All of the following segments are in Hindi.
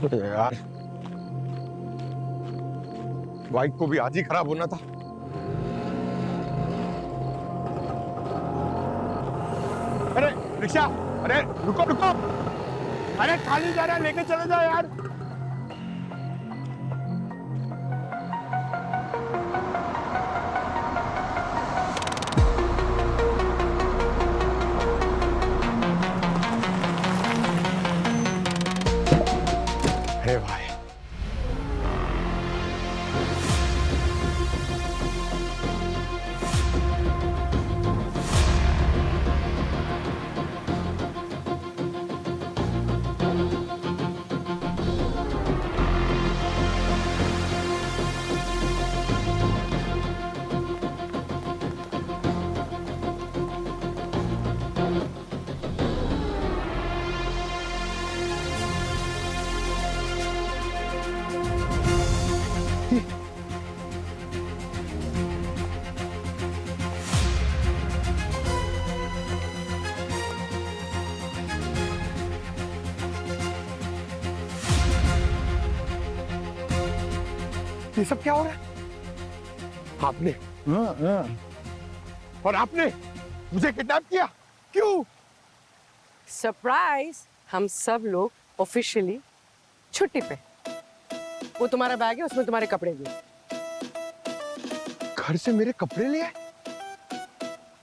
यार बाइक को भी आज ही खराब होना था। अरे रिक्शा, अरे रुको रुको, अरे खाली जा रहा है, लेके चले जाओ यार। अरे भाई ये सब क्या हो रहा है? आपने और आपने मुझे किडनैप किया, क्यों? सरप्राइज, हम सब लोग ऑफिशियली छुट्टी पे। वो तुम्हारा बैग है, उसमें तुम्हारे कपड़े भी। घर से मेरे कपड़े ले आए?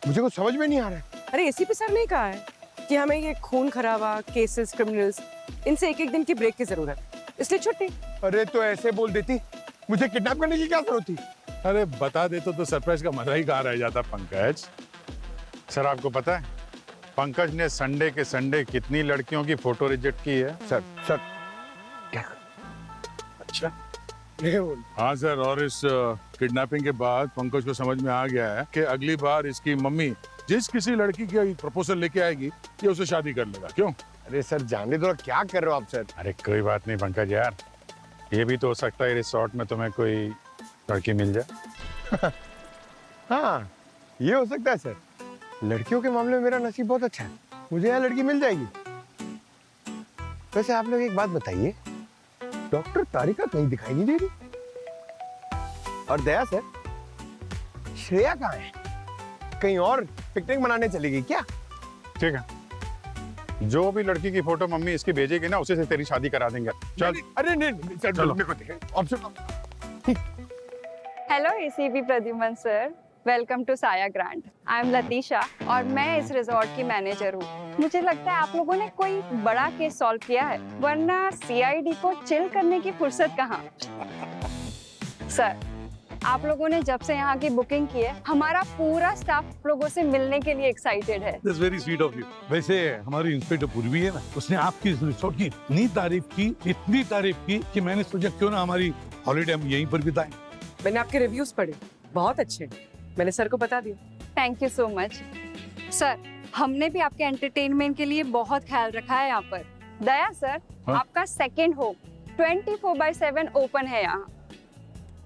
मुझे कुछ समझ में नहीं आ रहा है। अरे एसीपी सर ने कहा है कि हमें ये खून खराबा, केसेस, क्रिमिनल्स, इनसे एक एक दिन की ब्रेक की जरूरत है, इसलिए छुट्टी। अरे तो ऐसे बोल देती, मुझे किडनैप करने की क्या जरूरत थी? अरे बता दे तो सरप्राइज का मजा ही कहाँ रह जाता पंकज। सर आपको पता है पंकज ने संडे के संडे कितनी लड़कियों की फोटो रिजेक्ट की है? सर क्या? अच्छा ये बोल। हाँ सर, और इस किडनैपिंग के बाद पंकज को समझ में आ गया है कि अगली बार इसकी मम्मी जिस किसी लड़की की प्रपोजल लेके आएगी ये उसे शादी कर लेगा। क्यों? अरे सर जाने दो, क्या कर रहे हो आप सर? अरे कोई बात नहीं पंकज यार, ये भी तो हो सकता है रिसोर्ट में तुम्हें कोई लड़की मिल जाए। हाँ ये हो सकता है सर। लड़कियों के मामले में मेरा नसीब बहुत अच्छा है, मुझे यहाँ लड़की मिल जाएगी। वैसे आप लोग एक बात बताइए, डॉक्टर तारिका कहीं दिखाई नहीं दे रही। और दया सर, श्रेया कहाँ है? कहीं और पिकनिक मनाने चलेगी क्या? ठीक है, जो भी लड़की की फोटो मम्मी इसकी भेजेगी ना उसे से तेरी शादी करा देंगे। चल। अरे नहीं सर, चलो। मेरे को देखें। Option. Hello ACP Pradyuman sir, welcome to Saya grand. I am Latisha और मैं इस रिजॉर्ट की मैनेजर हूँ। मुझे लगता है आप लोगों ने कोई बड़ा केस सॉल्व किया है, वरना सीआईडी को चिल करने की फुर्सत कहाँ। सर आप लोगों ने जब से यहाँ की बुकिंग की है, हमारा पूरा स्टाफ आप लोगों से मिलने के लिए एक्साइटेड है। That's very sweet of you. वैसे हमारी इंस्पेक्टर पूर्वी है ना, उसने आपकी इस रिसोर्ट की इतनी तारीफ की कि मैंने सोचा क्यों ना हमारी हॉलीडे हम यहीं पर बिताएं। मैंने आपके रिव्यूज पढ़े, बहुत अच्छे, मैंने सर को बता दिया। Thank you so much sir. हमने भी आपके एंटरटेनमेंट के लिए बहुत ख्याल रखा है यहाँ पर। दया सर, हाँ? आपका सेकेंड होम 24/7 ओपन है यहाँ।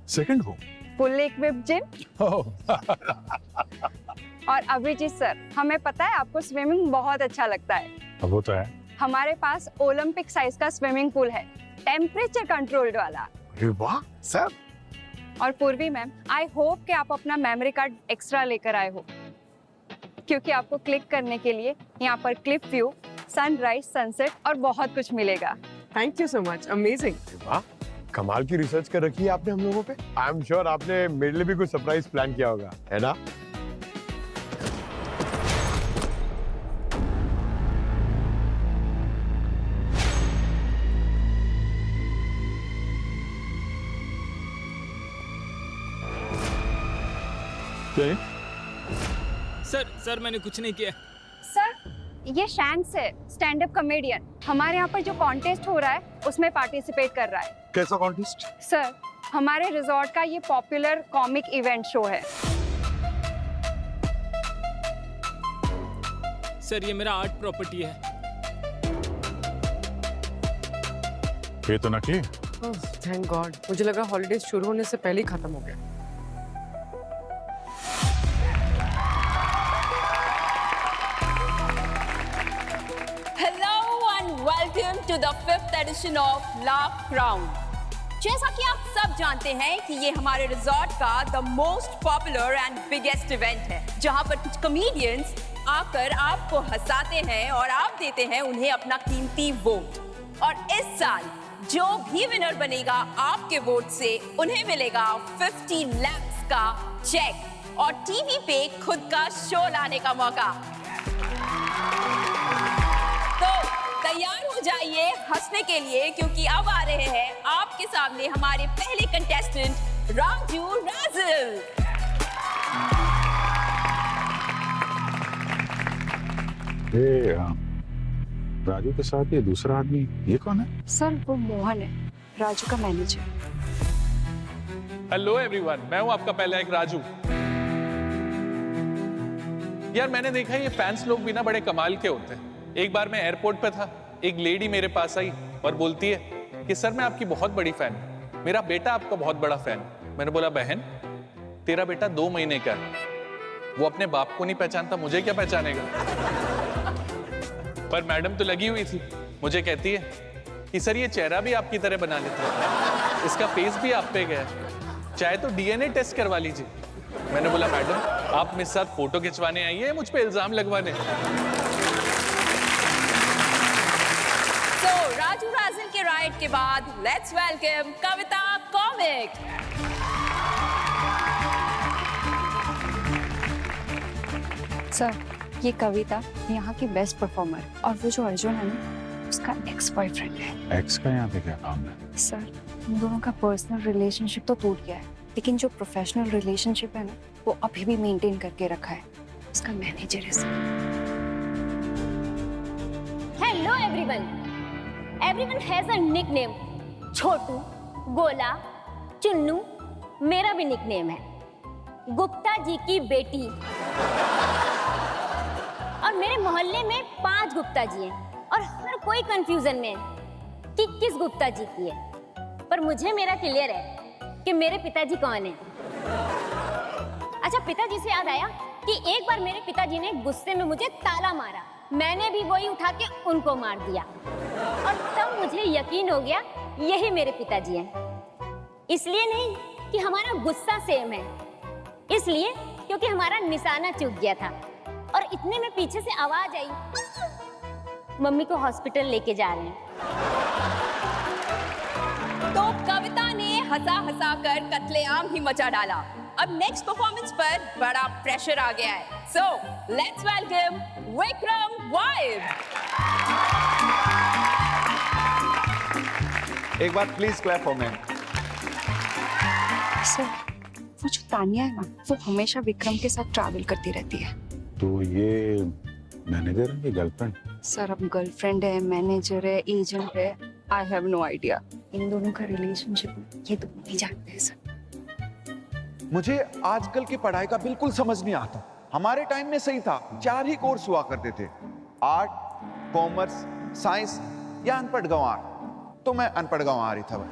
सेकंड हो। Full equipped gym. और अभिजीत सर, हमें पता है आपको स्विमिंग बहुत अच्छा लगता है। अब वो तो है। हमारे पास ओलंपिक साइज का स्विमिंग पूल है, टेम्परेचर कंट्रोल्ड वाला। अरे वाह सर। और पूर्वी मैम, आई होप कि आप अपना मेमोरी कार्ड एक्स्ट्रा लेकर आए हो, क्योंकि आपको क्लिक करने के लिए यहाँ पर क्लिप व्यू, सनराइज, सनसेट और बहुत कुछ मिलेगा। Thank you so much, amazing. वाह, कमाल की रिसर्च कर रखी है आपने हम लोगों पे। आई एम श्योर आपने मेरे लिए भी कुछ सरप्राइज प्लान किया होगा, है ना? सर मैंने कुछ नहीं किया। सर ये शैंक्स है, स्टैंड अप कॉमेडियन। हमारे यहाँ पर जो कॉन्टेस्ट हो रहा है उसमें पार्टिसिपेट कर रहा है। कैसा कॉन्टेस्ट? सर हमारे रिजॉर्ट का ये पॉपुलर कॉमिक इवेंट शो है। सर ये मेरा आर्ट प्रॉपर्टी है। ये तो नकली। थैंक गॉड, मुझे लगा हॉलीडेज शुरू होने से पहले ही खत्म हो गया। Welcome to the 5th edition of Laugh Crown. जैसा कि आप सब जानते हैं कि ये हमारे रिजॉर्ट का the most popular and biggest event है, जहां पर कुछ कॉमेडियंस आकर आपको हंसाते हैं और आप देते हैं उन्हें अपना कीमती वोट। और इस साल जो भी विनर बनेगा आपके वोट से, उन्हें मिलेगा 50 lakhs का चेक और टीवी पे खुद का शो लाने का मौका। तो तैयार हो जाइए हंसने के लिए, क्योंकि अब आ रहे हैं आपके सामने हमारे पहले कंटेस्टेंट राजू राजल। राजू के साथ ये दूसरा आदमी, ये कौन है? सर वो मोहन है, राजू का मैनेजर। हेलो एवरीवन, मैं हूं आपका पहला एक राजू। यार मैंने देखा ये फैंस लोग भी ना बड़े कमाल के होते हैं। एक बार मैं एयरपोर्ट पे था, एक लेडी मेरे पास आई और बोलती है कि सर मैं आपकी बहुत बड़ी फैन हूं, मेरा बेटा आपका बहुत बड़ा फैन। मैंने बोला बहन तेरा बेटा 2 महीने का है, वो अपने बाप को नहीं पहचानता, मुझे क्या पहचानेगा। पर मैडम तो लगी हुई थी, मुझे कहती है कि सर ये चेहरा भी आपकी तरह बना लेता है, इसका फेस भी आप पे गया, चाहे तो डीएनए टेस्ट करवा लीजिए। मैंने बोला मैडम आप मेरे साथ फोटो खिंचवाने आई है, मुझ पे इल्जाम लगवाने। तो राजू राजल के राइड के बाद let's welcome Kavita comic. Sir ये कविता यहाँ की बेस्ट परफॉर्मर, और वो जो अर्जुन है ना, उसका एक्स बॉयफ्रेंड है। एक्स का यहाँ पे क्या काम है? सर उन दोनों का पर्सनल रिलेशनशिप तो टूट गया है, लेकिन जो प्रोफेशनल रिलेशनशिप है ना, वो अभी भी मेंटेन करके रखा है। उसका मैनेजर है sir. Hello everyone, everyone has a nickname. Chhotu, Gola, Chunnu, मेरा भी निकनेम है। गुप्ता जी की बेटी। और मेरे मोहल्ले में 5 गुप्ता जी हैं और हर कोई कंफ्यूजन में है कि किस गुप्ता जी की है। पर मुझे मेरा क्लियर है कि मेरे पिताजी कौन है। अच्छा, पिताजी से याद आया कि एक बार मेरे पिताजी ने गुस्से में मुझे ताला मारा, मैंने भी वही उठा के उनको मार दिया, और तब मुझे यकीन हो गया यही मेरे पिताजी हैं। इसलिए नहीं कि हमारा गुस्सा सेम है, इसलिए क्योंकि हमारा निशाना चूक गया था। और इतने में पीछे से आवाज आई, मम्मी को हॉस्पिटल लेके जा रहे हैं। तो कविता ने हंसा हंसा कर कत्लेआम ही मचा डाला। अब नेक्स्ट परफॉर्मेंस पर बड़ा प्रेशर आ गया है। So let's welcome Vikram vibe. एक बार please clap for me. Sir वो जो तानिया है ना, वो हमेशा विक्रम के साथ ट्रैवल करती रहती है। तो ये मैनेजर है कि गर्लफ्रेंड? सर अब गर्लफ्रेंड है, मैनेजर है, एजेंट है, आई हैव नो आइडिया। इन दोनों का रिलेशनशिप ये दोनों ही जानते हैं सर। मुझे आजकल की पढ़ाई का बिल्कुल समझ नहीं आता। हमारे टाइम में सही था, 4 ही कोर्स हुआ करते थे, आर्ट, कॉमर्स, साइंस या अनपढ़ गंवार। तो मैं अनपढ़ गंवार ही था भाई।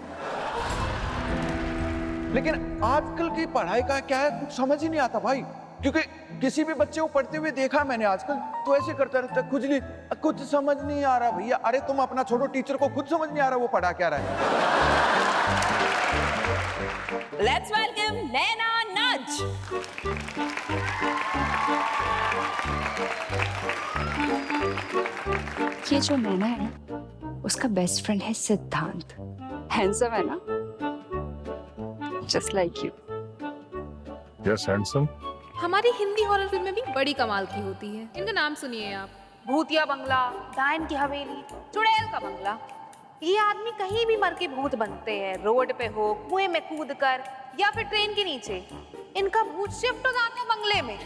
लेकिन आजकल की पढ़ाई का क्या है कुछ समझ ही नहीं आता भाई, क्योंकि किसी भी बच्चे को पढ़ते हुए देखा मैंने आजकल तो ऐसे करता रहता है, खुजली, कुछ समझ नहीं आ रहा भैया। अरे तुम अपना छोड़ो, टीचर को खुद समझ नहीं आ रहा वो पढ़ा क्या रहा है। लेट्स वेलकम नैना नज। ये जो नैना है ना, उसका बेस्ट फ्रेंड है सिद्धांत। हैंडसम है ना, just like you. Yes handsome. हमारी हिंदी हॉरर फिल्में भी बड़ी कमाल की होती है। इनका नाम सुनिए आप, भूतिया बंगला, डायन की हवेली, चुड़ैल का बंगला। ये आदमी कहीं भी मर के भूत बनते हैं, रोड पे हो, कुएं में कूद कर, या फिर ट्रेन के नीचे। इनका भूत शिफ्ट हो जाता है बंगले में।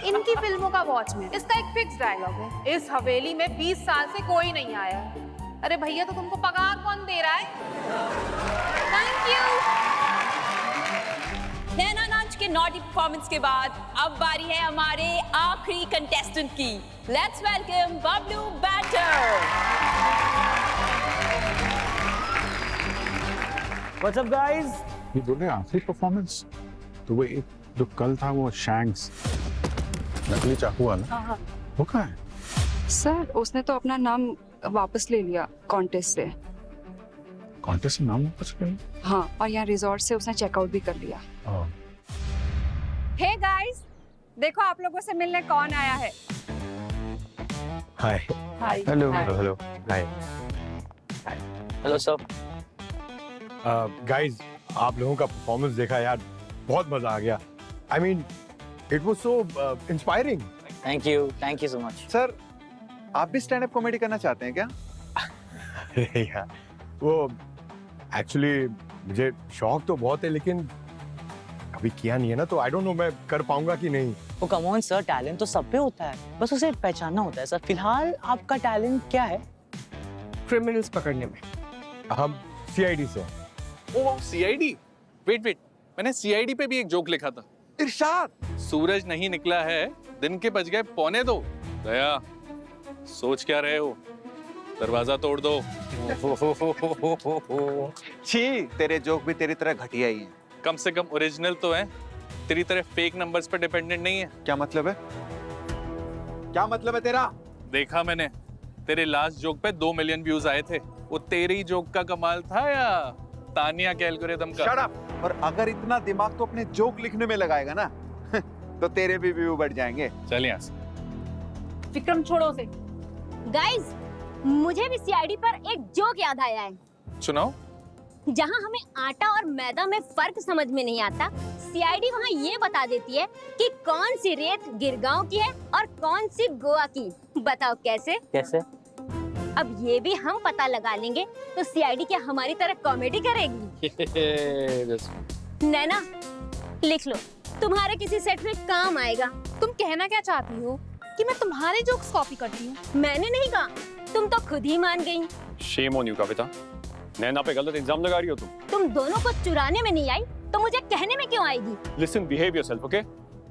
इनकी फिल्मों का वॉचमैन, इसका एक फिक्स डायलॉग है, इस हवेली में 20 साल से कोई नहीं आया। अरे भैया तो तुमको पगार कौन दे रहा है? Thank you. नैना नाच के नॉटी परफॉर्मेंस के बाद अब बारी है हमारे आखिरी कंटेस्टेंट की। Let's welcome Bablu batter. What's up guys? ये बोले आखिरी परफॉर्मेंस, तो वो एक जो कल था वो शैंक्स नकली चाकू वाला, वो कहाँ है? सर उसने तो अपना नाम वापस ले लिया कॉन्टेस्ट से। कॉन्टेस्ट नाम वापस कर? हाँ, और यहाँ रिजॉर्ट से उसने चेकआउट भी कर लिया। हे गाइस, देखो आप लोगों से मिलने कौन आया है। Hi. Hi. Hello hello hi. Hello sir. Guys, आप लोगों का परफॉर्मेंस देखा यार, बहुत मजा आ गया। I mean it was so inspiring. Thank you so much. Sir आप भी स्टैंड अप कॉमेडी करना चाहते हैं क्या? यार वो एक्चुअली मुझे शौक तो बहुत है, लेकिन कभी किया नहीं है ना, तो आई डोंट नो मैं कर पाऊंगा कि नहीं। ओ कम ऑन सर, टैलेंट तो सब पे होता है, बस उसे पहचानना होता है सर। फिलहाल आपका टैलेंट क्या है? क्रिमिनल्स पकड़ने में। हम सीआईडी से। ओ सीआईडी। वेट, मैंने सीआईडी पे भी एक जोक लिखा था। इरशाद। सूरज नहीं निकला है, दिन के बज गए 1:45। दया, सोच क्या रहे हो? दरवाजा तोड़ दो। छी, तेरे जोक भी तेरी तरह घटिया ही हैं। कम से कम ओरिजिनल तो है, तेरी तरह फेक नंबर्स पे डिपेंडेंट नहीं है। क्या मतलब है? क्या मतलब है तेरा? देखा मैंने, तेरे लास्ट जोक पे 2 मिलियन व्यूज आए थे। वो तेरी जोक का कमाल था या तानिया के एल्गोरिथम का? Shut up. और अगर इतना दिमाग तो अपने जोक लिखने में लगाएगा ना तो तेरे भी व्यू बढ़ जाएंगे। चल यहाँ से। विक्रम छोड़ो से। गाइस, मुझे भी सीआईडी पर एक जोक याद आया है। सुनाओ। जहां हमें आटा और मैदा में फर्क समझ में नहीं आता, सीआईडी वहां ये बता देती है कि कौन सी रेत गिरगांव की है और कौन सी गोवा की। बताओ कैसे? कैसे? अब ये भी हम पता लगा लेंगे तो सीआईडी क्या हमारी तरह कॉमेडी करेगी? नैना, लिख लो, तुम्हारे किसी सेट में काम आएगा। तुम कहना क्या चाहती हो कि मैं तुम्हारे जोक्स कॉपी करती हूँ? मैंने नहीं कहा, तुम तो खुद ही मान गई। शेम ऑन यू कविता, नैना पे गलत इल्जाम लगा रही हो तुम। तुम दोनों को चुराने में नहीं आई तो मुझे कहने में क्यों आएगी? Listen, behave yourself, okay?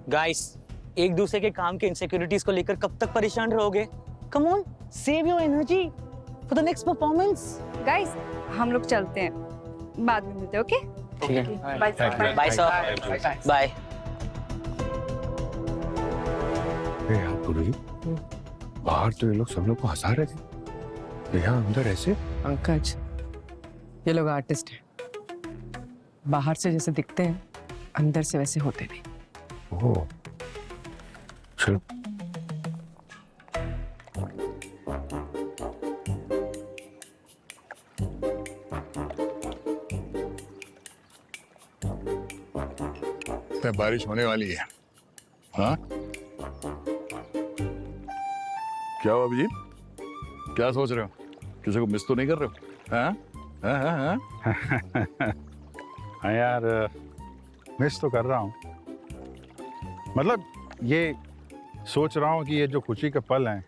Guys, एक दूसरे के काम के इनसिक्योरिटीज को लेकर कब तक परेशान रहोगे? Come on, save your energy for the next performance. Guys, हम लोग चलते हैं, बाद में मिलते हैं। ओके? ठीक है। Bye bye sir. बाय। बाहर तो ये लोग सब लोग को हंसा रहे थे, यहाँ अंदर ऐसे। पंकज, ये लोग आर्टिस्ट हैं। बाहर से जैसे दिखते हैं, अंदर से वैसे होते नहीं। ओह, चलो। बारिश होने वाली है। हाँ, क्या हुआ अभिजीत? क्या सोच रहे हो? किसी को मिस तो नहीं कर रहे हो? हाँ? हाँ यार, मिस तो कर रहा हूँ। मतलब ये सोच रहा हूँ कि ये जो खुशी के पल हैं,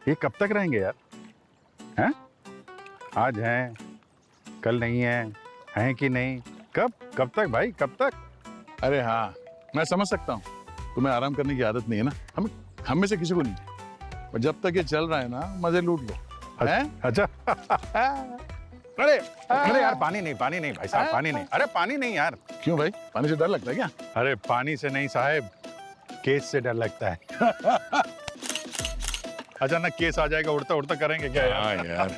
ये कब तक रहेंगे यार? हैं? आज हैं, कल नहीं हैं कि नहीं? कब तक भाई, कब तक? अरे हाँ, मैं समझ सकता हूँ, तुम्हें आराम करने की आदत नहीं है ना। हम में से किसी को नहीं, पर जब तक ये चल रहा है ना, मजे लूट लो। हैं? अच्छा। अरे यार, पानी नहीं भाई साहब, पानी नहीं। अरे पानी नहीं यार। क्यों भाई, पानी से डर लगता है क्या? अरे पानी से नहीं साहब, केस से डर लगता है। अचानक केस आ जाएगा, उड़ता उड़ता करेंगे क्या यार?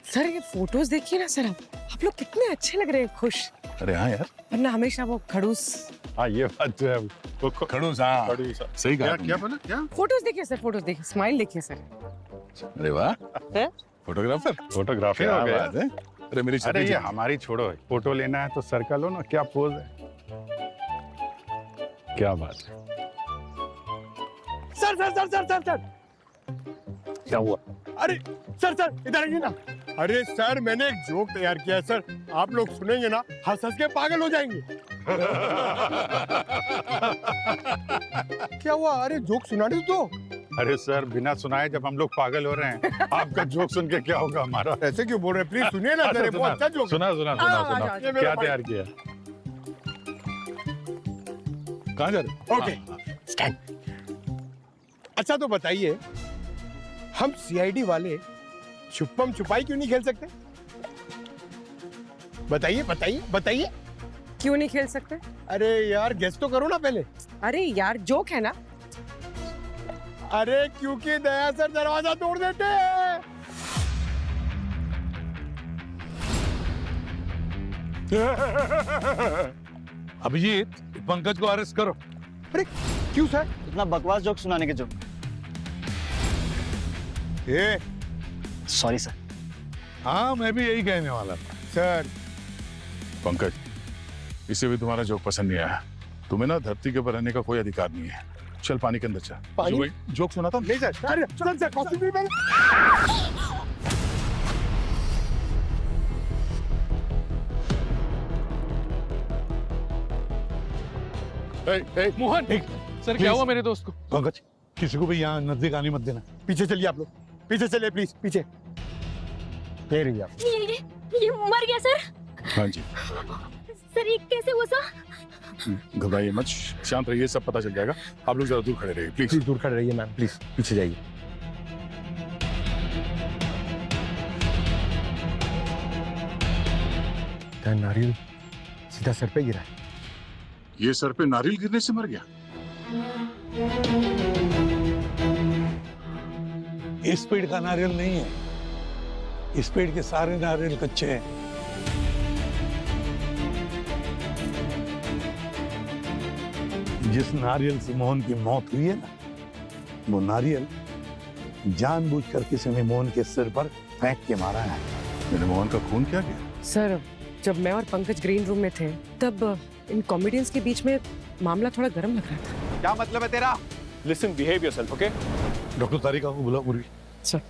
सर ये फोटोज देखिए ना सर, आप लोग कितने अच्छे लग रहे हैं, खुश। अरे हाँ यार, वरना हमेशा वो खड़ूस। हाँ ये बात तो है, वो खड़ूस। हाँ, सही कहा। क्या बोला? क्या? फोटोज देखिए सर, फोटोज देखिए, स्माइल देखिए सर। अरे वाह, फोटोग्राफर हो गया। अरे मेरी अरे ये हमारी छोड़ो, फोटो लेना है तो सर का लो ना, क्या पोज है, क्या बात है। सर क्या हुआ? अरे सर इधर आइए ना। अरे सर, मैंने एक जोक तैयार किया है सर, आप लोग सुनेंगे ना, हंस हंस के पागल हो जाएंगे। क्या हुआ? अरे जोक सुनाने दो। अरे सर, बिना सुनाए जब हम लोग पागल हो रहे हैं, आपका जोक सुन के क्या होगा हमारा? ऐसे क्यों बोल रहे हैं? प्लीज सुनिए ना सर, बहुत अच्छा जोक। सुना। क्या तैयार किया? कहाँ जा रहे? Okay, stand. अच्छा तो बताइए, हम सीआईडी वाले छुपम छुपाई क्यों नहीं खेल सकते? बताइए। क्यों नहीं खेल सकते? अरे यार, गेस तो करो ना पहले। अरे यार जोक है ना। अरे क्योंकि दया सर दरवाजा तोड़ देते हैं। अभिजीत, पंकज को अरेस्ट करो। अरे क्यों सर? इतना बकवास जोक सुनाने के जो। ए सॉरी सर। हाँ, मैं भी यही कहने वाला था। सर पंकज, इसे भी तुम्हारा जोक पसंद नहीं आया। तुम्हें ना धरती के ऊपर रहने का कोई अधिकार नहीं है। चल पानी के अंदर चल। पानी? जो जोक सुना था नहीं सर। अरे चल सर, कॉफी भी बन। मोहन, सर क्या हुआ मेरे दोस्त को? पंकज, किसी को भी यहाँ नजदीक आने मत देना। पीछे चलिए आप लोग, पीछे चलिए प्लीज, पीछे। ये रहिए आप। ये मर गया सर। हाँ जी। सर ये कैसे हुआ सर? घबराइए मत, शांत रहिए, सब पता चल जाएगा। आप लोग जरा दूर खड़े रहिए प्लीज। दूर खड़े रहिए मैम, प्लीज पीछे जाइए। नारियल सीधा सर पे गिरा है। ये सर पे नारियल गिरने से मर गया? इस पेड़ का नारियल नहीं है, इस पेड़ के सारे नारियल कच्चे हैं। जिस नारियल से मोहन की मौत हुई है ना, वो नारियल जानबूझकर किसी ने मोहन के सिर पर फेंक के मारा है। मेरे मोहन का खून क्या गया? सर जब मैं और पंकज ग्रीन रूम में थे तब इन कॉमेडियंस के बीच में मामला थोड़ा गर्म लग रहा था। क्या मतलब है तेरा? Listen, behave yourself, okay? Doctor Tarika को बुलाओ पूरी। सर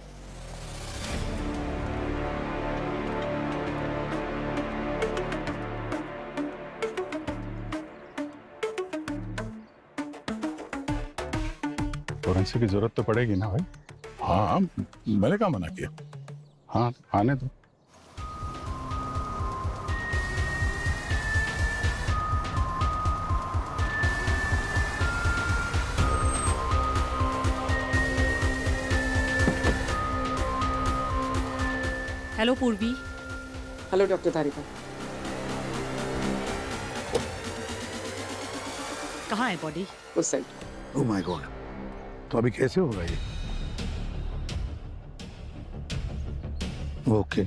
फोरेंसिक की जरूरत तो पड़ेगी ना भाई? हाँ, मैंने कहा मना किया। हाँ, आने दो। हेलो पूर्वी। हेलो डॉक्टर तारिका। कहाँ है बॉडी? उस साइड। ओह माय गॉड, तो अभी कैसे होगा ये? ओके,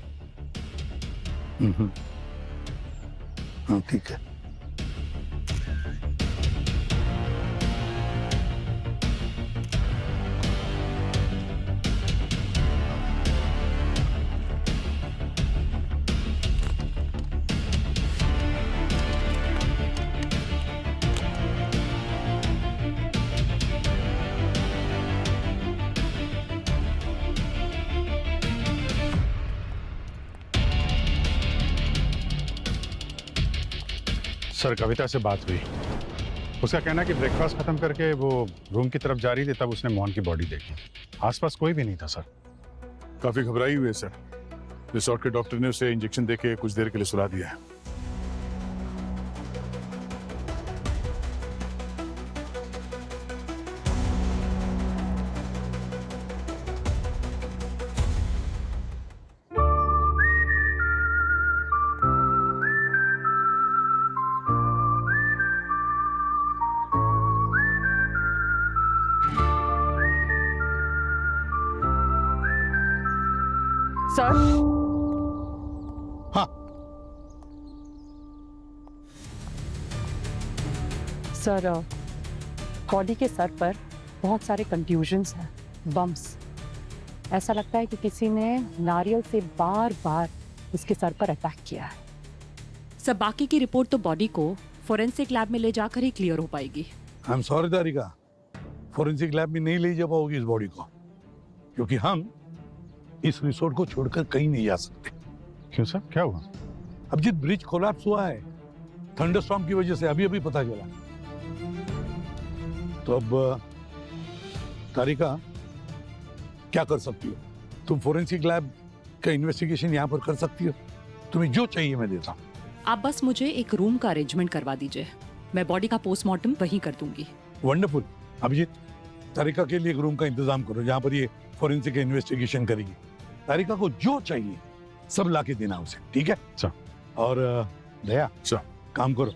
हाँ ठीक है। सर, कविता से बात हुई। उसका कहना है कि ब्रेकफास्ट खत्म करके वो रूम की तरफ जा रही थी, तब उसने मोहन की बॉडी देखी। आसपास कोई भी नहीं था सर। काफी घबराई हुई है सर। रिसोर्ट के डॉक्टर ने उसे इंजेक्शन देके कुछ देर के लिए सुला दिया है। सर हाँ सर, बॉडी के सर पर बहुत सारे कंट्यूजन्स हैं, बम्स। ऐसा लगता है कि किसी ने नारियल से बार बार उसके सर पर अटैक किया है। सर बाकी की रिपोर्ट तो बॉडी को फोरेंसिक लैब में ले जाकर ही क्लियर हो पाएगी। I am sorry Tarika, forensic lab में नहीं ले जा पाओगी इस बॉडी को, क्योंकि हम इस रिसोर्ट को छोड़कर कहीं नहीं जा सकते। क्यों सर, क्या हुआ? अब जिस ब्रिज कोलैप्स हुआ है थंडरस्टॉर्म की वजह से, अभी अभी पता चला। तो अब तारिका क्या कर सकती हो? तुम फोरेंसिक लैब का इन्वेस्टिगेशन यहाँ पर कर सकती हो। तुम्हें जो चाहिए मैं देता हूँ। आप बस मुझे एक रूम का अरेंजमेंट करवा दीजिए, मैं बॉडी का पोस्टमार्टम वहीं कर दूंगी। वंडरफुल। अभिजीत, तारिका के लिए एक रूम का इंतजाम करो जहाँ पर ये फोरेंसिक इन्वेस्टिगेशन करेगी। तारिका को जो चाहिए सब लाके देना उसे, ठीक है? सर। और दया सर, काम करो,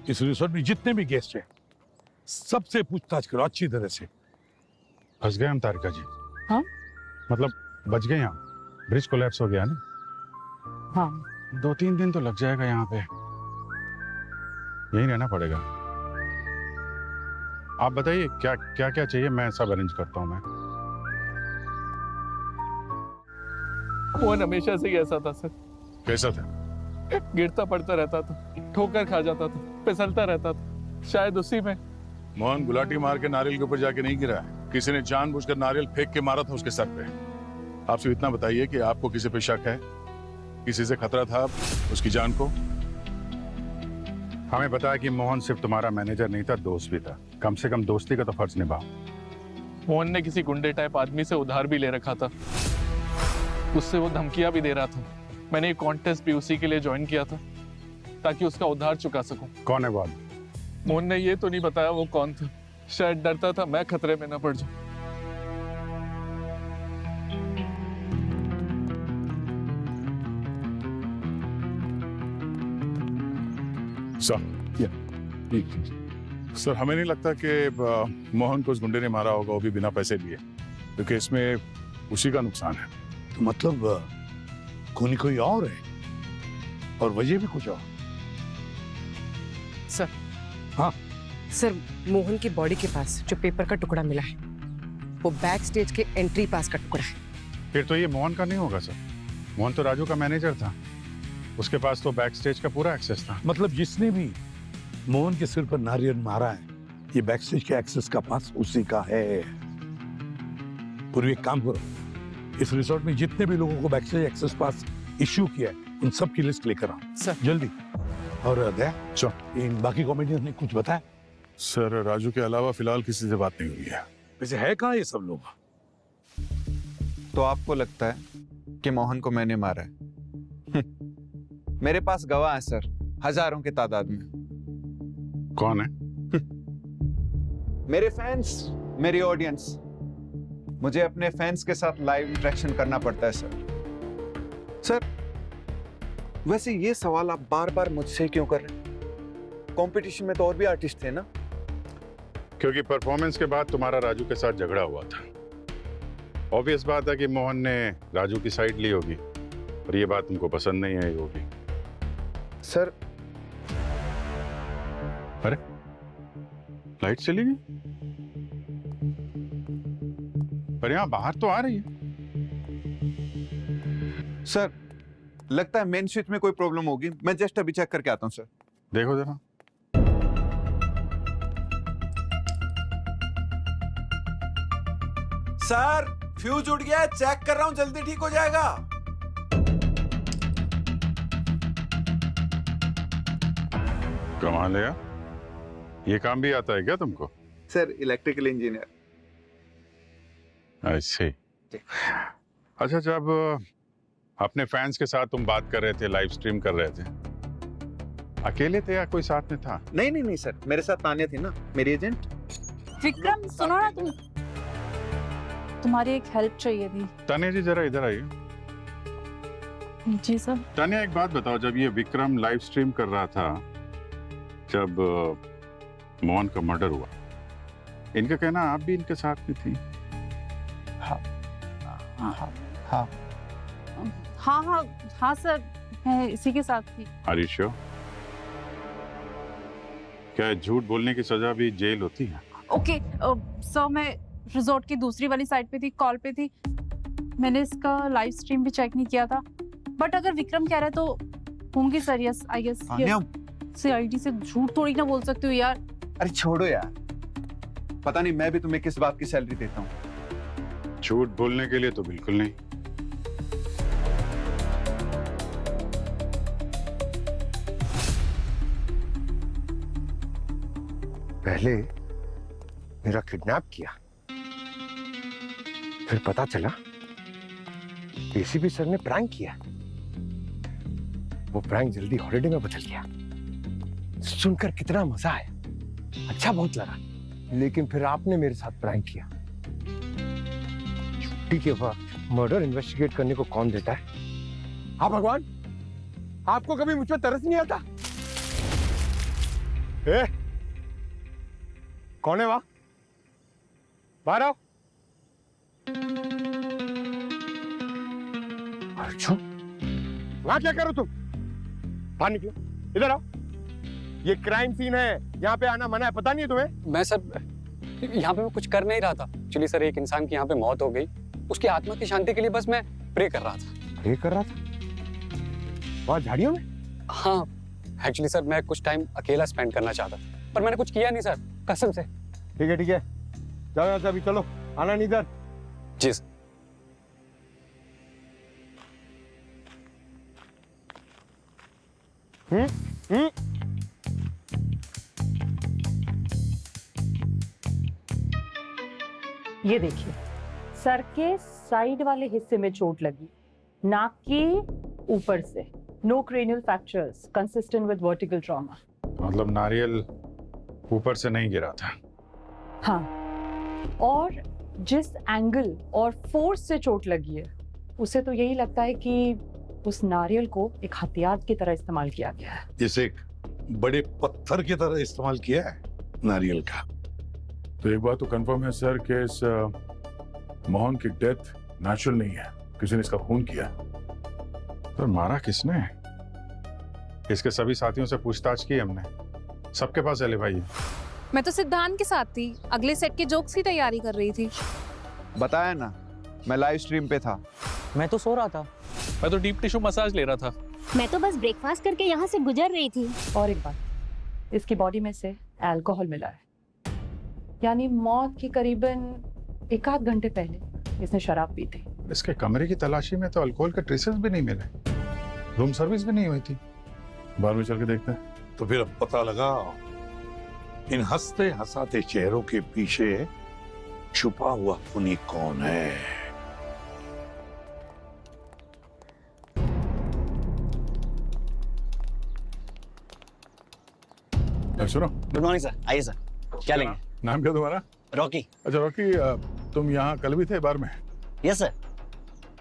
इस रिसोर्ट में जितने भी गेस्ट हैं सबसे पूछताछ करो अच्छी तरह से। फंस गए हम तारिका जी। हाँ? मतलब बच गए हम, ब्रिज कोलैप्स हो गया ना। हाँ 2-3 दिन तो लग जाएगा यहाँ पे, यहीं रहना पड़ेगा। आप बताइए क्या क्या क्या चाहिए, मैं सब अरेंज करता हूँ मैं। मोहन हमेशा से ही ऐसा था सर, कैसा था? गिरता पड़ता रहता था, ठोकर खा जाता था, फिसलता रहता था, शायद उसी में। मोहन गुलाटी मार के नारियल के ऊपर जाके नहीं गिरा है, किसी ने जानबूझकर नारियल फेंक के मारा था उसके सर पे। आप सिर्फ इतना बताइए कि आपको किसी पे शक है, किसी से खतरा था उसकी जान को? हमें बताया कि मोहन सिर्फ तुम्हारा मैनेजर नहीं था, दोस्त भी था। कम से कम दोस्ती का तो फर्ज निभाओ। मोहन ने किसी गुंडे टाइप आदमी से उधार भी ले रखा था, उससे वो धमकियां भी दे रहा था। मैंने ये कॉन्टेस्ट भी उसी के लिए ज्वाइन किया था ताकि उसका उधार चुका सकूं। कौन है वो? मोहन ने ये तो नहीं बताया वो कौन था, शायद डरता था मैं खतरे में न पड़ जाऊं। सर हमें नहीं लगता कि मोहन को उस गुंडे ने मारा होगा, वो भी बिना पैसे लिए, क्योंकि इसमें उसी का नुकसान है। तो मतलब खूनी कोई और है और वजह भी कुछ और। सर। हाँ सर, मोहन की बॉडी के पास जो पेपर का टुकड़ा मिला है वो बैक स्टेज के एंट्री पास का टुकड़ा है। फिर तो ये मोहन का नहीं होगा सर। मोहन तो राजू का मैनेजर था, उसके पास तो बैक स्टेज का पूरा एक्सेस था। मतलब जिसने भी मोहन के सिर पर नारियल मारा है, ये बैक स्टेज के एक्सेस का पास उसी का है। पूर्वी एक काम करो, इस रिसोर्ट में जितने भी लोगों को बैक स्टेज एक्सेस पास इश्यू किया है उन सब की लिस्ट लेकर आओ सर। जल्दी। और दया, इन बाकी कॉमेडियंस ने कुछ बताया? सर राजू के अलावा फिलहाल किसी से बात नहीं हुई है। वैसे है कहाँ ये सब लोग? तो आपको लगता है कि मोहन को मैंने मारा है? मेरे पास गवाह है सर, हजारों की तादाद में। कौन है? मेरे फैंस, मेरी ऑडियंस। मुझे अपने फैंस के साथ लाइव इंटरेक्शन करना पड़ता है सर। वैसे ये सवाल आप बार बार मुझसे क्यों कर रहे हैं? कंपटीशन में तो और भी आर्टिस्ट थे ना? क्योंकि परफॉर्मेंस के बाद तुम्हारा राजू के साथ झगड़ा हुआ था। ऑब्वियस बात है कि मोहन ने राजू की साइड ली होगी और ये बात तुमको पसंद नहीं आई होगी। सर। अरे लाइट चली गई, पर यहाँ बाहर तो आ रही है। सर लगता है मेन स्विच में कोई प्रॉब्लम होगी, मैं जस्ट अभी चेक करके आता हूँ सर। देखो जरा। सर फ्यूज उड़ गया है, चेक कर रहा हूं, जल्दी ठीक हो जाएगा। कमाल है यार, ये काम भी आता है क्या तुमको? Sir electrical engineer. ऐसे। अच्छा, जब अपने फैंस के साथ तुम बात कर रहे थे, लाइव स्ट्रीम कर रहे थे, अकेले थे या कोई साथ में था? नहीं सर, मेरे साथ तान्या थी ना, मेरी एजेंट। विक्रम सुनो ना, तुम्हारी एक हेल्प चाहिए थी। तान्या जी जरा इधर आइए। जी सर। तान्या एक बात बताओ, जब ये विक्रम लाइव स्ट्रीम कर रहा था, जब मोहन का मर्डर हुआ, इनका कहना आप भी इनके साथ में थी? हाँ सर, मैं इसी के साथ थी। Are you sure? क्या झूठ बोलने की सजा भी जेल होती है? ओके सर, मैं रिजॉर्ट की दूसरी वाली साइड पे थी, कॉल पे थी। मैंने इसका लाइव स्ट्रीम भी चेक नहीं किया था, बट अगर विक्रम कह रहा है तो होंगी sir. Yes I guess. CID से झूठ थोड़ी ना बोल सकते हो यार। अरे छोड़ो यार, पता नहीं मैं भी तुम्हें किस बात की सैलरी देता हूँ। झूठ बोलने के लिए तो बिल्कुल नहीं। पहले मेरा किडनैप किया, फिर पता चला एसीपी सर ने प्रैंक किया। वो प्रैंक जल्दी हॉलिडे में बदल गया। सुनकर कितना मजा आया, अच्छा बहुत लगा। लेकिन फिर आपने मेरे साथ प्रैंक किया। छुट्टी के वक्त मर्डर इन्वेस्टिगेट करने को कौन देता है? हाँ भगवान, आपको कभी मुझ पर तरस नहीं आता? कौन है वहां? बाहर आओ। अर्जुन, वहां क्या करो तुम? बाहर निकलो, इधर आओ। ये क्राइम सीन है, यहाँ पे आना मना है, पता नहीं है तुम्हें? मैं सर यहाँ पे मैं कुछ कर नहीं रहा था। एक्चुअली सर एक इंसान की यहाँ पे मौत हो गई, उसकी आत्मा की शांति के लिए बस मैं प्रे कर रहा था। प्रे कर रहा था? वहाँ झाड़ियों में? हाँ, एक्चुअली सर मैं कुछ टाइम अकेला स्पेंड करना चाहता था, पर मैंने कुछ किया नहीं सर, कसम से। ठीक है, जाओ यहाँ से अभी, चलो, आना नहीं इधर। जी सर। ये देखिए, सर के साइड वाले हिस्से में चोट लगी, नाक के ऊपर से। No cranial fractures, consistent with vertical trauma. मतलब नारियल ऊपर से नहीं गिरा था? हाँ, और जिस एंगल और फोर्स से चोट लगी है, उसे तो यही लगता है कि उस नारियल को एक हथियार की तरह इस्तेमाल किया गया है। जैसे एक बड़े पत्थर की तरह इस्तेमाल किया है नारियल का। तो एक बात तो कंफर्म है सर कि इस मोहन की डेथ नेचुरल नहीं है, किसी ने इसका खून किया। तो मारा किसने? इसके सभी साथियों से पूछताछ की हमने, सबके पास एलिबाई है। मैं तो सिद्धांत के साथ थी, अगले सेट के जोक्स की तैयारी कर रही थी। बताया ना, मैं लाइव स्ट्रीम पे था। मैं तो सो रहा था। मैं तो डीप टिश्यू मसाज ले रहा था। मैं तो बस ब्रेकफास्ट करके यहाँ से गुजर रही थी। और एक बात, इसकी बॉडी में से अल्कोहल मिला है, यानी मौत के करीबन 1 आध घंटे पहले इसने शराब पी थी। इसके कमरे की तलाशी में तो अल्कोहल के ट्रेसेस भी नहीं मिले, रूम सर्विस भी नहीं हुई थी। बाहर में चल के देखते हैं। तो फिर अब पता लगा इन हंसते हंसाते चेहरों के पीछे छुपा हुआ खूनी कौन है। सुनो। गुड मॉर्निंग सर, आइए सर, क्या लेंगे? नाम क्या तुम्हारा? रॉकी। अच्छा रॉकी, तुम यहाँ कल भी थे बार में? Yes sir.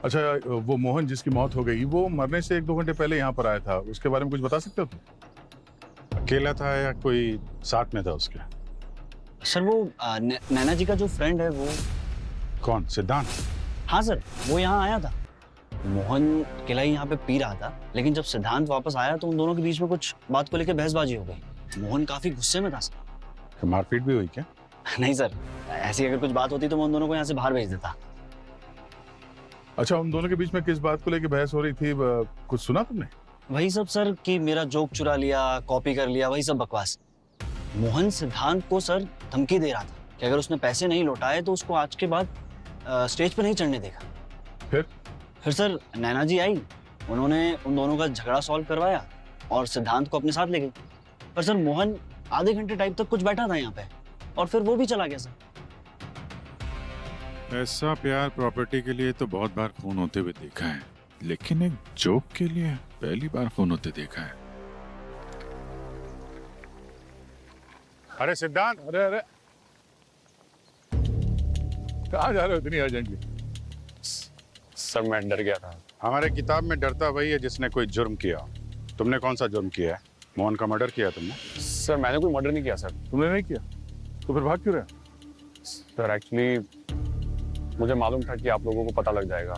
अच्छा, वो मोहन जिसकी मौत हो गई, वो मरने से 1-2 घंटे पहले यहाँ पर आया था, उसके बारे में कुछ बता सकते हो तुम? अकेला था या कोई साथ में था उसके? सर वो नैना जी का जो फ्रेंड है वो। कौन, सिद्धांत? हाँ सर, वो यहाँ आया था। मोहन अकेला ही यहाँ पे पी रहा था, लेकिन जब सिद्धांत वापस आया तो उन दोनों के बीच में कुछ बात को लेकर बहसबाजी हो गई। मोहन काफी गुस्से में था सर। मारपीट भी हुई क्या? नहीं सर, ऐसी अगर कुछ बात होती तो मैं उन दोनों को यहाँ से बाहर भेज देता। अच्छा, उन दोनों के बीच में किस बात को लेकर बहस हो रही थी, कुछ सुना तुमने? वही सब सर कि मेरा जोक चुरा लिया, कॉपी कर लिया, वही सब बकवास। मोहन सिद्धांत को सर धमकी दे रहा था कि अगर उसने पैसे नहीं लौटाए तो उसको आज के बाद स्टेज पे नहीं चढ़ने देगा। फिर सर नैना जी आई, उन्होंने उन दोनों का झगड़ा सॉल्व करवाया और सिद्धांत को अपने साथ ले गई। पर सर मोहन आधे घंटे टाइम तक कुछ बैठा था यहाँ पे और फिर वो भी चला गया सर। ऐसा प्यार प्रॉपर्टी के लिए तो बहुत बार खून होते हुए देखा है, लेकिन एक जोक के लिए पहली बार खून होते देखा है। अरे सिद्धांत, अरे कहाँ जा रहे हो इतनी अर्जेंटली? सर मैं डर गया था। हमारे किताब में डरता वही है जिसने कोई जुर्म किया। तुमने कौन सा जुर्म किया है? मोहन का मर्डर किया तुमने? सर मैंने कोई मर्डर नहीं किया सर। तुमने नहीं किया तो फिर भाग क्यों रहे? सर एक्चुअली मुझे मालूम था कि आप लोगों को पता लग जाएगा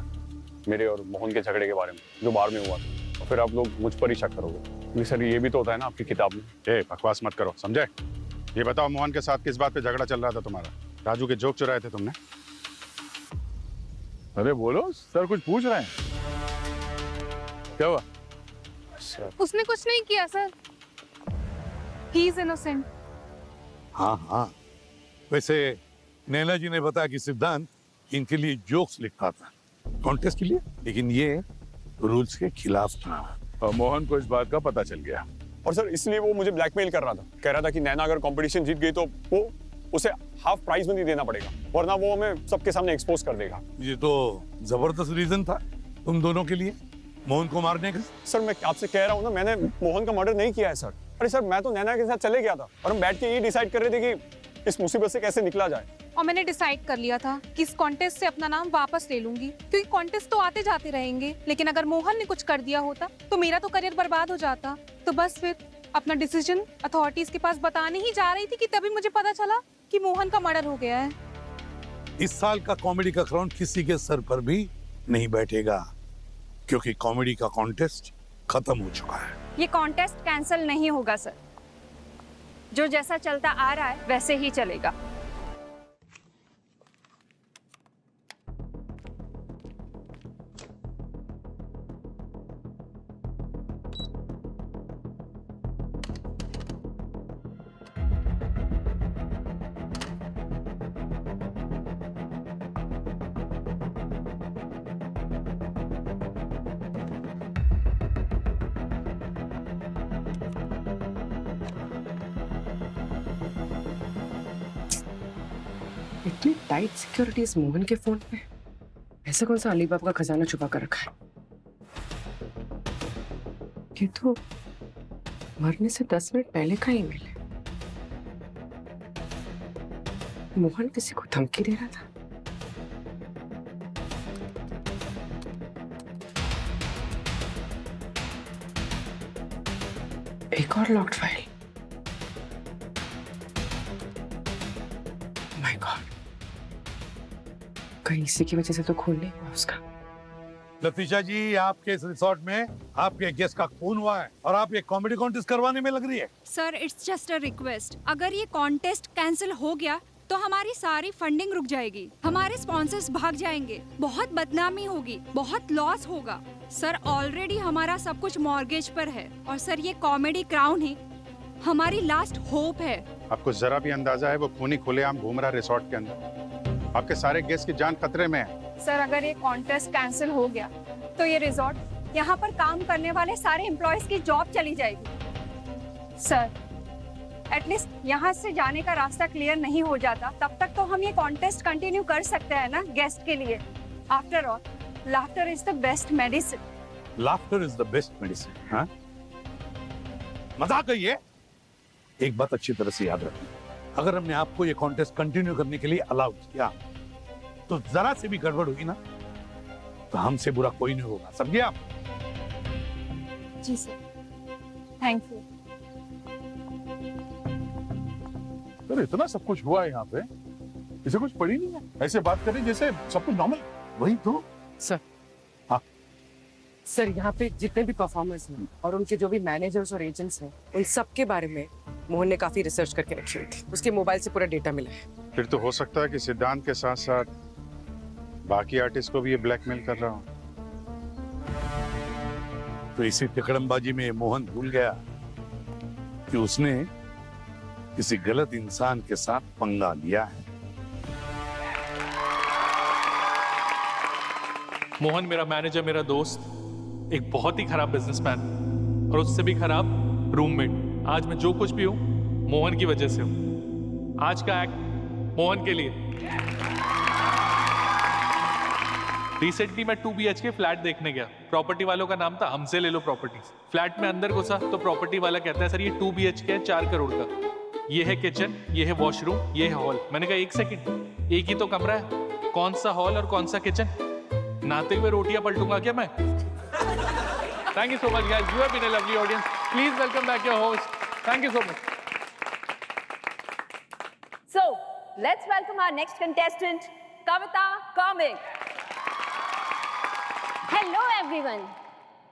मेरे और मोहन के झगड़े के बारे में जो बार में हुआ था, और फिर आप लोग मुझ पर ही शक करोगे। सर ये भी तो होता है ना आपकी किताब में। बकवास मत करो, समझे? ये बताओ मोहन के साथ किस बात पे झगड़ा चल रहा था तुम्हारा? राजू के जोक चुराए थे तुमने? अरे बोलो, सर कुछ पूछ रहे हैं। क्या हुआ? उसने कुछ नहीं किया सर, ही इज इनोसेंट। हाँ, वैसे नैना जी ने बताया कि सिद्धांत इनके लिए जोक्स लिखता था कॉन्टेस्ट के लिए, लेकिन ये रूल्स के खिलाफ था। और मोहन को इस बात का पता चल गया और सर इसलिए वो मुझे ब्लैकमेल कर रहा था, कह रहा था कि नैना अगर कंपटीशन जीत गई तो वो उसे हाफ प्राइस में नहीं देना पड़ेगा, वरना वो हमें सबके सामने एक्सपोज कर देगा। ये तो जबरदस्त रीजन था तुम दोनों के लिए मोहन को मारने का। सर मैं आपसे कह रहा हूँ ना, मैंने मोहन का मर्डर नहीं किया है सर। अरे सर मैं तो नैना के साथ चले गया था और हम बैठ के ये डिसाइड कर रहे थे कि इस मुसीबत से कैसे निकला जाए। और मैंने डिसाइड कर लिया था कि इस कॉन्टेस्ट से अपना नाम वापस ले लूंगी, क्योंकि कॉन्टेस्ट तो आते जाते रहेंगे, लेकिन अगर मोहन ने कुछ कर दिया होता तो मेरा तो करियर बर्बाद हो जाता। तो बस फिर अपना डिसीजन अथॉरिटीज के पास बताने ही जा रही थी कि तभी मुझे पता चला कि मोहन का मर्डर हो गया है। इस साल का कॉमेडी का क्राउन किसी के सर पर भी नहीं बैठेगा, क्योंकि कॉमेडी का कॉन्टेस्ट खत्म हो चुका है। ये कॉन्टेस्ट कैंसिल नहीं होगा सर, जो जैसा चलता आ रहा है वैसे ही चलेगा। इतनी टाइट सिक्योरिटी इस मोहन के फोन पे, ऐसा कौन सा अलीबाबा का खजाना छुपा कर रखा है? ये तो मरने से 10 मिनट पहले का ईमेल है। मोहन किसी को धमकी दे रहा था। एक और लॉक्ड फाइल। माय गॉड, कहीं इसी की वजह से तो खून नहीं हुआ उसका। लतीशा जी, आपके इस रिसोर्ट में आपके गेस्ट का खून हुआ है और आप ये कॉमेडी कॉन्टेस्ट करवाने में लग रही है। Sir it's just a request, अगर ये कॉन्टेस्ट कैंसिल हो गया तो हमारी सारी फंडिंग रुक जाएगी, हमारे स्पॉन्सर्स भाग जाएंगे, बहुत बदनामी होगी, बहुत लॉस होगा। सर ऑलरेडी हमारा सब कुछ मॉर्गेज पर है और सर ये कॉमेडी क्राउन ही हमारी लास्ट होप है। आपको जरा भी अंदाजा है वो खूनी खुलेआम घूम रहा रिसोर्ट के अंदर? आपके सारे गेस्ट की जान खतरे में है। सर अगर ये कॉन्टेस्ट कैंसिल हो गया तो ये रिजॉर्ट, यहाँ पर काम करने वाले सारे एम्प्लॉयज की जॉब चली जाएगी। सर एटलीस्ट यहाँ से जाने का रास्ता क्लियर नहीं हो जाता तब तक तो हम ये कॉन्टेस्ट कंटिन्यू कर सकते हैं ना गेस्ट के लिए। After all laughter is the best medicine. Laughter is the best medicine. हाँ, मजाक है ये। एक बात अच्छी तरह से याद रखना, अगर हमने आपको ये कॉन्टेस्ट कंटिन्यू करने के लिए अलाउ किया तो जरा से भी गड़बड़ हुई ना तो हमसे बुरा कोई नहीं होगा, समझे आप? जी सर, थैंक यू। सर इतना सब कुछ हुआ है यहाँ पे, इसे कुछ पड़ी नहीं है। ऐसे बात करें जैसे सब कुछ नॉर्मल। वही तो सर। हाँ सर, यहाँ पे जितने भी परफॉर्मर्स हैं और उनके जो भी मैनेजर्स और एजेंट्स हैं, उन सब के बारे में मोहन ने काफी रिसर्च करके रखी हुई थी। उसके मोबाइल से पूरा डेटा मिला है। फिर तो हो सकता है कि सिद्धांत के साथ साथ बाकी आर्टिस्ट को भी ये ब्लैकमेल कर रहा हूँ। तो इसी तिकड़मबाजी में मोहन भूल गया कि उसने किसी गलत इंसान के साथ पंगा लिया है। मोहन मेरा मैनेजर, मेरा दोस्त, एक बहुत ही खराब बिजनेसमैन और उससे भी खराब रूममेट। आज मैं जो कुछ भी हूं मोहन की वजह से हूं। आज का एक्ट मोहन के लिए। रिसेंटली मैं 2 BHK फ्लैट देखने गया। प्रॉपर्टी वालों का नाम था हमसे ले लो प्रॉपर्टीज। फ्लैट में अंदर घुसा तो प्रॉपर्टी वाला कहता है सर ये 2 BHK है 4 करोड़ का, ये है किचन, ये है वॉशरूम, ये है हॉल। मैंने कहा एक सेकंड, एक ही तो कमरा है, कौन सा हॉल और कौन सा किचन? नहाते हुए रोटियां पलटूंगा क्या मैं? Thank you so much guys, you have been a lovely audience. Please welcome back your host. Thank you so much. So, let's welcome our next contestant, Kavita Comic. Hello everyone.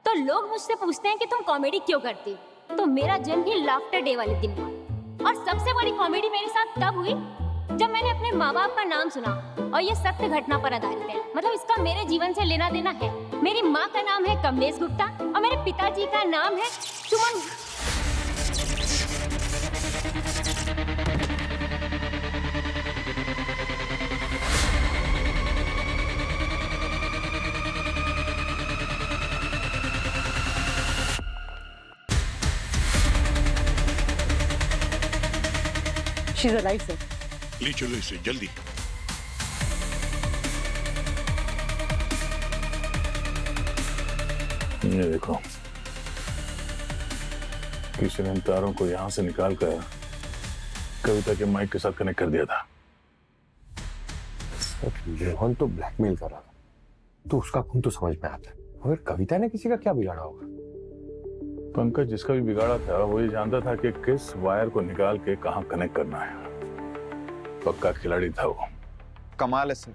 तो लोग मुझसे पूछते हैं कि तुम कॉमेडी क्यों करती हो, तो मेरा जन्म ही लाफ्टर डे वाले दिन हुआ। और सबसे बड़ी कॉमेडी मेरे साथ तब हुई जब मैंने अपने माँ बाप का नाम सुना और ये सत्य घटना पर आधारित है। मतलब इसका मेरे जीवन से लेना देना है। मेरी माँ का नाम है कमलेश गुप्ता और मेरे पिताजी का नाम है सुमन। She's alive, sir. ले चलो इसे जल्दी। ये देखो, किसी ने इन तारों को यहां से निकाल कर कविता के माइक के साथ कनेक्ट कर दिया था। मोहन तो ब्लैकमेल कर रहा था, तो उसका खून तो समझ में आता है, मगर कविता ने किसी का क्या बिगाड़ा होगा? पंकज जिसका भी बिगाड़ा था वो ये जानता था कि किस वायर को निकाल के कहां कनेक्ट करना है। पक्का खिलाड़ी था वो। कमाल है सर,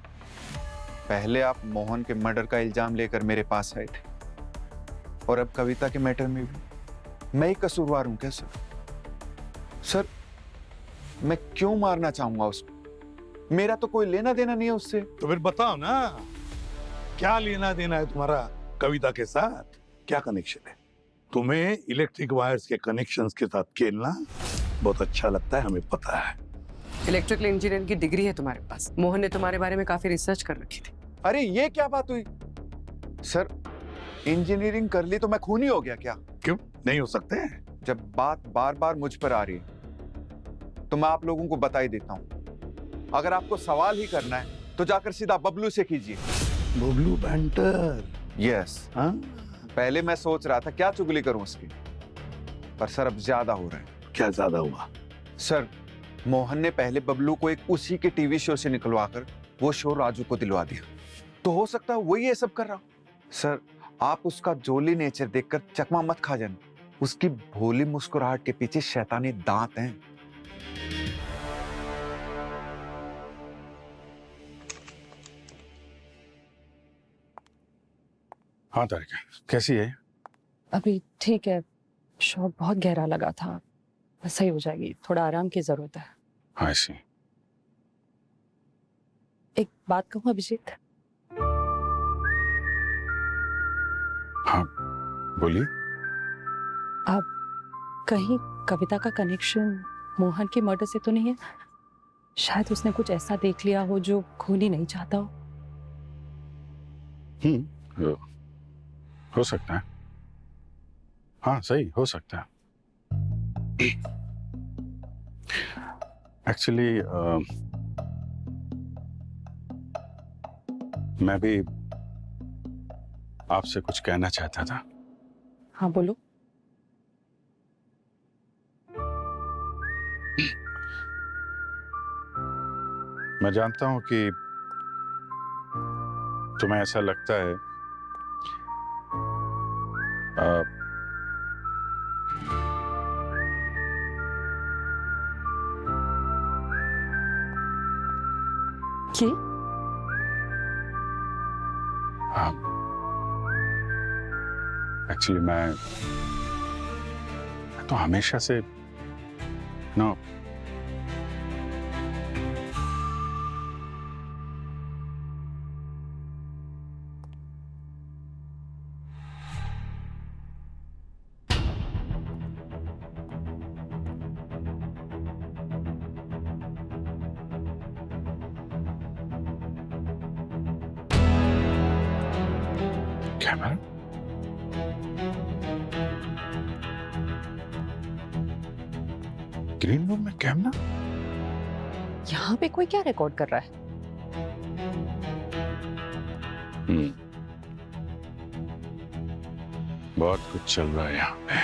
पहले आप मोहन के मर्डर का इल्जाम लेकर मेरे पास आए थे और अब कविता के मैटर में भी मैं ही कसूरवार हूं क्या सर? सर मैं क्यों मारना चाहूंगा उसको? मेरा तो कोई लेना देना नहीं है उससे। तो फिर बताओ ना, क्या लेना देना है तुम्हारा कविता के साथ? क्या कनेक्शन है? तुम्हें इलेक्ट्रिक वायर्स के कनेक्शंस के साथ खेलना बहुत अच्छा लगता है, हमें पता है। इलेक्ट्रिकल इंजीनियरिंग की डिग्री है तुम्हारे पास। मोहन ने तुम्हारे बारे में काफी रिसर्च कर रखी थी। अरे ये क्या बात हुई सर? इंजीनियरिंग कर ली तो मैं खूनी हो गया क्या? क्यों नहीं हो सकते? जब बात बार बार मुझ पर आ रही है तो मैं आप लोगों को बता ही देता हूं, अगर आपको सवाल ही करना है तो जाकर सीधा बबलू से कीजिए। बबलू बैंटर? यस। पहले मैं सोच रहा था क्या चुगली करूं उसकी, पर सर अब ज्यादा हो रहा है। क्या ज्यादा हुआ? सर मोहन ने पहले बबलू को एक उसी के टीवी शो से निकलवाकर वो शो राजू को दिलवा दिया, तो हो सकता है वही ये सब कर रहा। सर आप उसका जोली नेचर देखकर चकमा मत खा जाना, उसकी भोली मुस्कुराहट के पीछे शैतानी दांत हैं। हाँ तारिका, कैसी है? अभी ठीक है, शॉक बहुत गहरा लगा था, सही हो जाएगी, थोड़ा आराम की जरूरत है। हाँ सी। एक बात कहूँ अभिजीत? हाँ बोलिए। आप कहीं कविता का कनेक्शन मोहन के मर्डर से तो नहीं है? शायद उसने कुछ ऐसा देख लिया हो जो खूनी नहीं चाहता हो। हो सकता है, हाँ सही हो सकता है। एक्चुअली मैं भी आपसे कुछ कहना चाहता था। हाँ बोलो। मैं जानता हूं कि तुम्हें ऐसा लगता है कि एक्चुअली मैं तो हमेशा से नो कैमरा ग्रीन रूम में कैमरा? यहाँ पे कोई क्या रिकॉर्ड कर रहा है? बहुत कुछ चल रहा है यहाँ पे।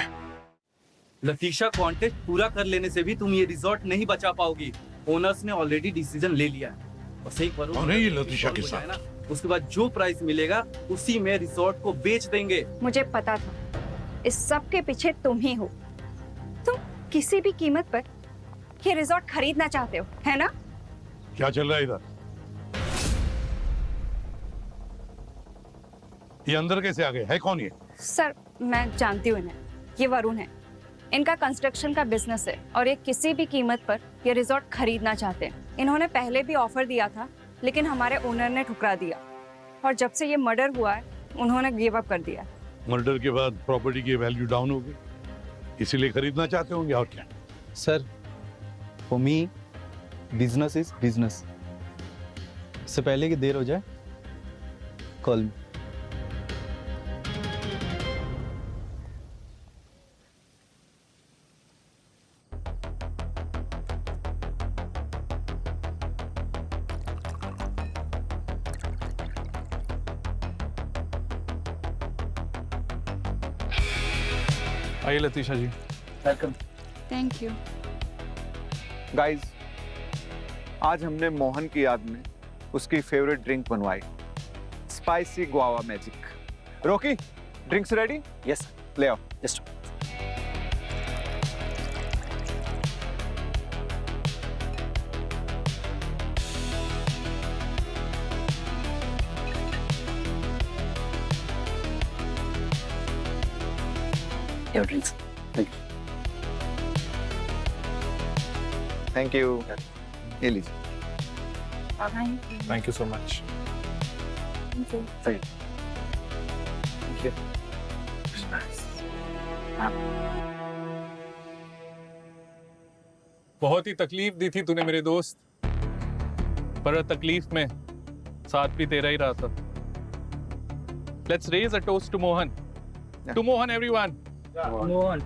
लतीशा, कॉन्टेस्ट पूरा कर लेने से भी तुम ये रिजॉर्ट नहीं बचा पाओगी। ओनर्स ने ऑलरेडी डिसीजन ले लिया है। बस एक बार कौन है ये लतीशा के साथ? ना, उसके बाद जो प्राइस मिलेगा उसी में रिजॉर्ट को बेच देंगे। मुझे पता था इस सब के पीछे तुम ही हो। तुम किसी भी कीमत पर ये रिजॉर्ट खरीदना चाहते हो, है ना? क्या चल रहा है इधर? ये अंदर कैसे आ गए? है कौन ये? सर मैं जानती हूँ इन्हें, ये वरुण है। इनका कंस्ट्रक्शन का बिजनेस है और ये किसी भी कीमत पर ये रिजॉर्ट खरीदना चाहते हैं। इन्होंने पहले भी ऑफर दिया था लेकिन हमारे ओनर ने ठुकरा दिया और जब से ये मर्डर हुआ है उन्होंने गिव अप कर दिया। मर्डर के बाद प्रॉपर्टी की वैल्यू डाउन हो गई, इसीलिए खरीदना चाहते होंगे। और क्या? Sir for me business is business. इससे पहले कि देर हो जाए कॉल मी। आइए लतीशा जी। वेलकम। Thank you. गाइस, आज हमने मोहन की याद में उसकी फेवरेट ड्रिंक बनवाई, स्पाइसी गुआवा मैजिक। रोकी, ड्रिंक्स रेडी? यस ले आओ। Just your drinks. Thank you. Thank you. ये लीजिए। Thank you so much. बहुत ही तकलीफ दी थी तूने मेरे दोस्त, पर तकलीफ में साथ भी तेरा ही रहा था। Let's raise a toast to Mohan. To Mohan, everyone. Mohan.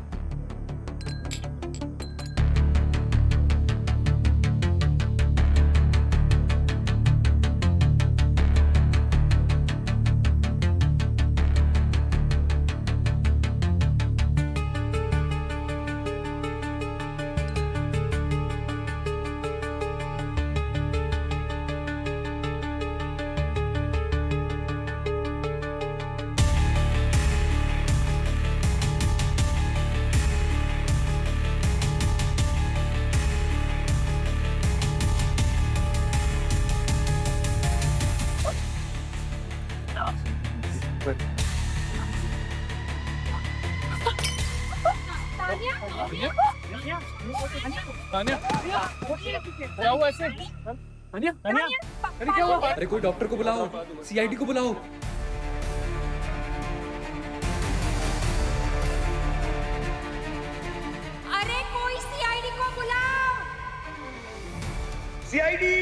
Tanya, क्या हुआ ऐसे? तान्या, अरे क्या हुआ? अरे कोई डॉक्टर को बुलाओ, सीआईडी को बुलाओ। अरे कोई सीआईडी को बुलाओ। सीआईडी